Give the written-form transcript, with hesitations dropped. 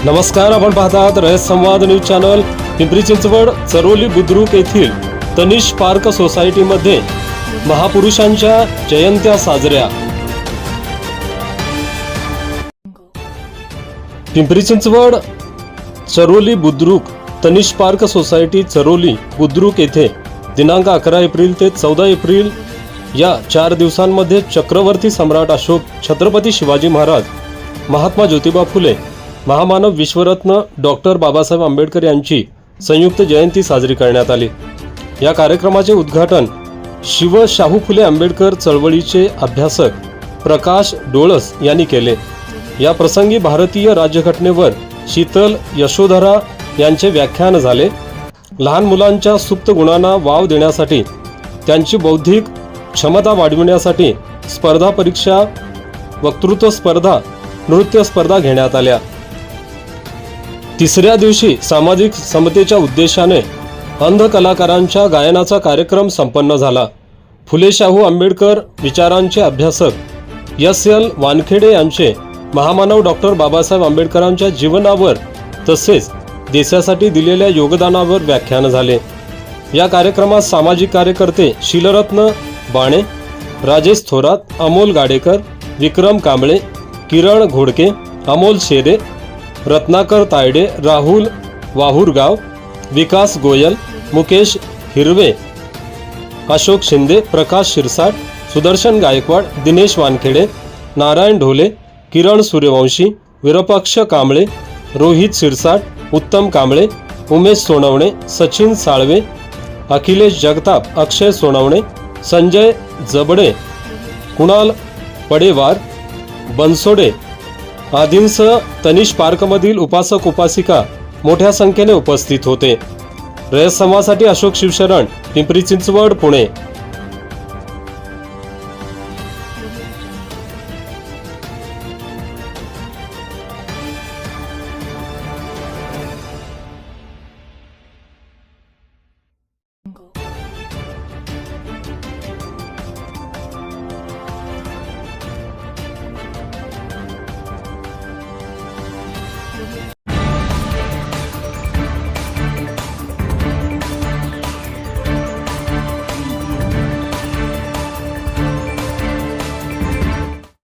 नमस्कार, आपण पाहतात रयत संवाद न्यूज चॅनल. पिंपरी चिंचवड चरोली बुद्रुक येथील तनिष पार्क सोसायटीमध्ये महापुरुषांच्या जयंत्या साजऱ्या. पिंपरी चिंचवड चरोली बुद्रुक तनिष पार्क सोसायटी चरोली बुद्रुक येथे दिनांक 11 एप्रिल ते 14 एप्रिल या 4 दिवसांमध्ये चक्रवर्ती सम्राट अशोक, छत्रपती शिवाजी महाराज, महात्मा ज्योतिबा फुले, महामानव विश्वरत्न डॉक्टर बाबासाहेब आंबेडकर यांची संयुक्त जयंती साजरी करण्यात आली. या कार्यक्रमाचे उद्घाटन शिव शाहू फुले आंबेडकर चळवळीचे अभ्यासक प्रकाश डोळस यांनी केले. या प्रसंगी भारतीय राज्यघटनेवर शीतल यशोधरा यांचे व्याख्यान झाले. लहान मुलांच्या सुप्त गुणांना वाव देण्यासाठी, त्यांची बौद्धिक क्षमता वाढविण्यासाठी स्पर्धा परीक्षा, वक्तृत्व स्पर्धा, नृत्य स्पर्धा घेण्यात आल्या. तिसऱ्या दिवशी सामाजिक समतेच्या उद्देशाने अंध कलाकारांच्या गायनाचा कार्यक्रम संपन्न झाला. फुले शाहू आंबेडकर विचारांचे अभ्यासक एस.एल. वानखेडे यांचे महामानव डॉक्टर बाबासाहेब आंबेडकरांच्या जीवनावर तसेच देशासाठी दिलेल्या योगदानावर व्याख्यान झाले. या कार्यक्रमात सामाजिक कार्यकर्ते शीलरत्न बाणे, राजेश थोरात, अमोल गाडेकर, विक्रम कांबळे, किरण घोडके, अमोल शेरे, रत्नाकर तायडे, राहुल वाहुरगाव, विकास गोयल, मुकेश हिरवे, अशोक शिंदे, प्रकाश शिरसाट, सुदर्शन गायकवाड, दिनेश वानखेडे, नारायण ढोले, किरण सूर्यवंशी, विरूपाक्ष कांबळे, रोहित शिरसाट, उत्तम कांबळे, उमेश सोनवणे, सचिन साळवे, अखिलेश जगताप, अक्षय सोनवणे, संजय जबडे, कुणाल पडेवार, बनसोडे आदींसह तनिष पार्कमधील उपासक उपासिका मोठ्या संख्येने उपस्थित होते. रयत संवादसाठी अशोक शिवशरण, पिंपरी चिंचवड, पुणे.